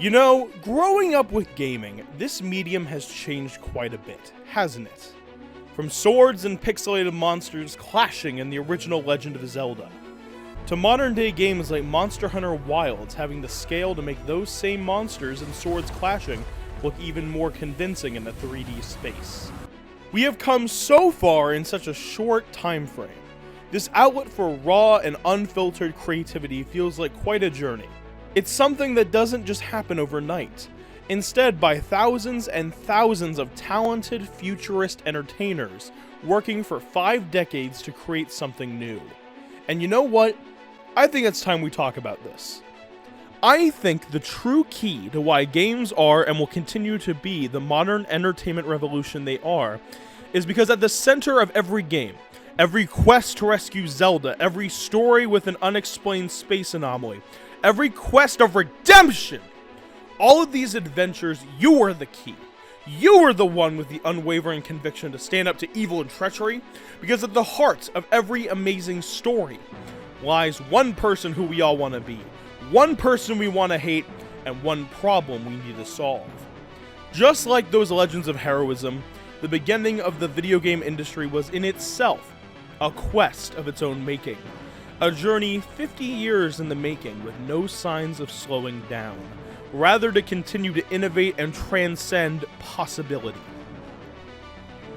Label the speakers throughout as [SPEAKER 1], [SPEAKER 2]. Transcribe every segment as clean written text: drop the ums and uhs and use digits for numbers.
[SPEAKER 1] You know, growing up with gaming, this medium has changed quite a bit, hasn't it? From swords and pixelated monsters clashing in the original Legend of Zelda, to modern day games like Monster Hunter Wilds having the scale to make those same monsters and swords clashing look even more convincing in a 3D space. We have come so far in such a short time frame. This outlet for raw and unfiltered creativity feels like quite a journey. It's something that doesn't just happen overnight. Instead, by thousands and thousands of talented futurist entertainers working for 5 decades to create something new. And you know what? I think it's time we talk about this. I think the true key to why games are and will continue to be the modern entertainment revolution they are is because at the center of every game, every quest to rescue Zelda, every story with an unexplained space anomaly, every quest of redemption, all of these adventures, you are the key. You are the one with the unwavering conviction to stand up to evil and treachery, because at the heart of every amazing story lies one person who we all want to be, one person we want to hate, and one problem we need to solve. Just like those legends of heroism, the beginning of the video game industry was in itself a quest of its own making. A journey 50 years in the making with no signs of slowing down, rather to continue to innovate and transcend possibility.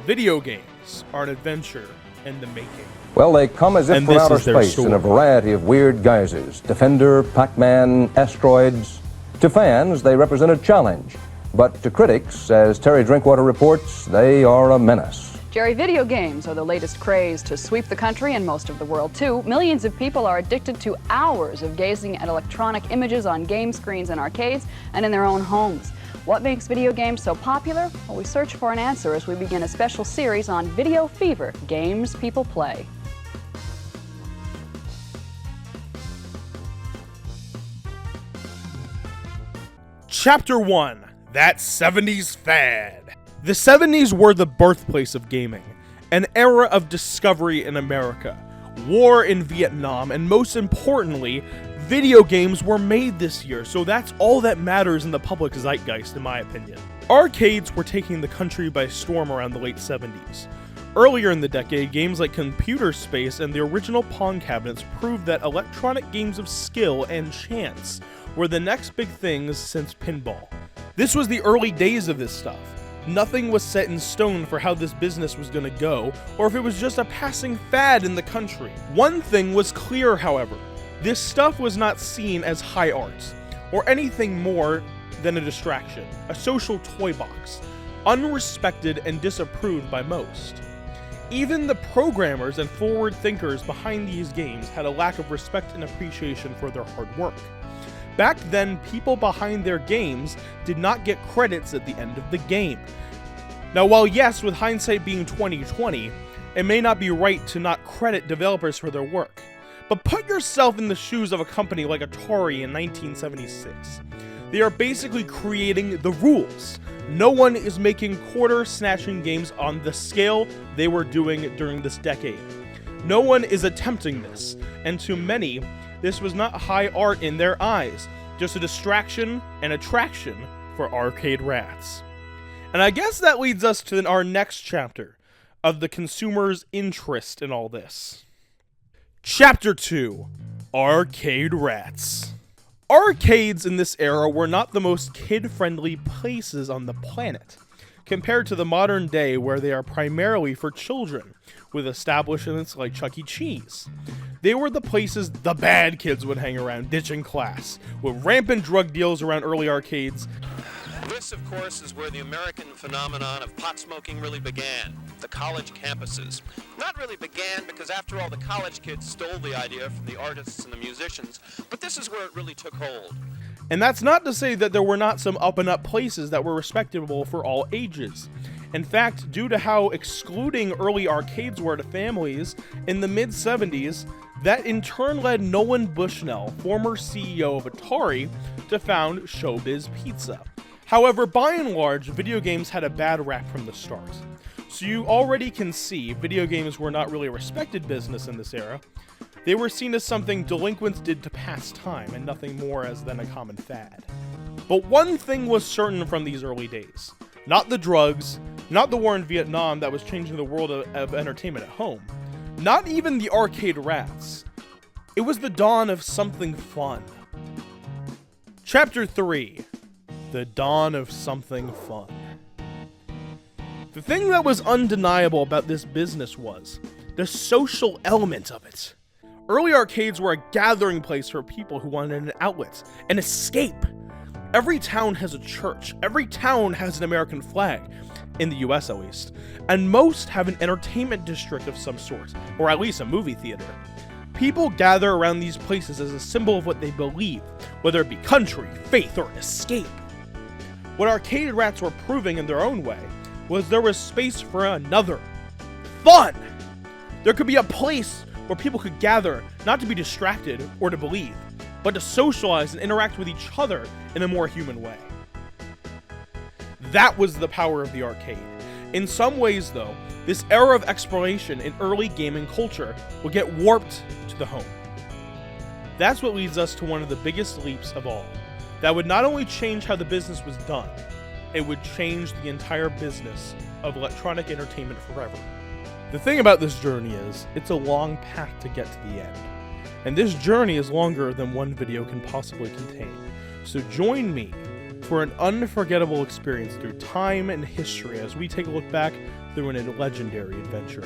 [SPEAKER 1] Video games are an adventure in the making.
[SPEAKER 2] Well, they come as if from outer space in a variety of weird guises. Defender, Pac-Man, asteroids. To fans, they represent a challenge. But to critics, as Terry Drinkwater reports, they are a menace.
[SPEAKER 3] Jerry, video games are the latest craze to sweep the country and most of the world, too. Millions of people are addicted to hours of gazing at electronic images on game screens in arcades and in their own homes. What makes video games so popular? Well, we search for an answer as we begin a special series on Video Fever, games people play.
[SPEAKER 1] Chapter 1. That 70s Fad. The 70s were the birthplace of gaming, an era of discovery in America, war in Vietnam, and most importantly, video games were made this year, so that's all that matters in the public zeitgeist, in my opinion. Arcades were taking the country by storm around the late 70s. Earlier in the decade, games like Computer Space and the original Pong cabinets proved that electronic games of skill and chance were the next big things since pinball. This was the early days of this stuff. Nothing was set in stone for how this business was going to go, or if it was just a passing fad in the country. One thing was clear, however. This stuff was not seen as high art, or anything more than a distraction, a social toy box, unrespected and disapproved by most. Even the programmers and forward thinkers behind these games had a lack of respect and appreciation for their hard work. Back then, people behind their games did not get credits at the end of the game. Now, while yes, with hindsight being 20/20, it may not be right to not credit developers for their work, but put yourself in the shoes of a company like Atari in 1976. They are basically creating the rules. No one is making quarter-snatching games on the scale they were doing during this decade. No one is attempting this, and to many, this was not high art in their eyes, just a distraction and attraction for arcade rats. And I guess that leads us to our next chapter of the consumer's interest in all this. Chapter 2. Arcade Rats. Arcades in this era were not the most kid-friendly places on the planet, compared to the modern day where they are primarily for children, with establishments like Chuck E. Cheese. They were the places the bad kids would hang around, ditching class, with rampant drug deals around early arcades.
[SPEAKER 4] This, of course, is where the American phenomenon of pot smoking really began, the college campuses. Not really began because, after all, the college kids stole the idea from the artists and the musicians, but this is where it really took hold.
[SPEAKER 1] And that's not to say that there were not some up-and-up places that were respectable for all ages. In fact, due to how excluding early arcades were to families, in the mid-70s, that in turn led Nolan Bushnell, former CEO of Atari, to found Showbiz Pizza. However, by and large, video games had a bad rap from the start. So you already can see video games were not really a respected business in this era. They were seen as something delinquents did to pass time, and nothing more as than a common fad. But one thing was certain from these early days. Not the drugs, not the war in Vietnam that was changing the world of entertainment at home, not even the arcade rats. It was the dawn of something fun. Chapter 3. The dawn of something fun. The thing that was undeniable about this business was the social element of it. Early arcades were a gathering place for people who wanted an outlet, an escape. Every town has a church, every town has an American flag, in the US at least, and most have an entertainment district of some sort, or at least a movie theater. People gather around these places as a symbol of what they believe, whether it be country, faith, or escape. What arcade rats were proving in their own way was there was space for another. Fun! There could be a place where people could gather, not to be distracted or to believe, but to socialize and interact with each other in a more human way. That was the power of the arcade. In some ways, though, this era of exploration in early gaming culture would get warped to the home. That's what leads us to one of the biggest leaps of all. That would not only change how the business was done, it would change the entire business of electronic entertainment forever. The thing about this journey is, it's a long path to get to the end. And this journey is longer than one video can possibly contain. So join me for an unforgettable experience through time and history as we take a look back through a legendary adventure.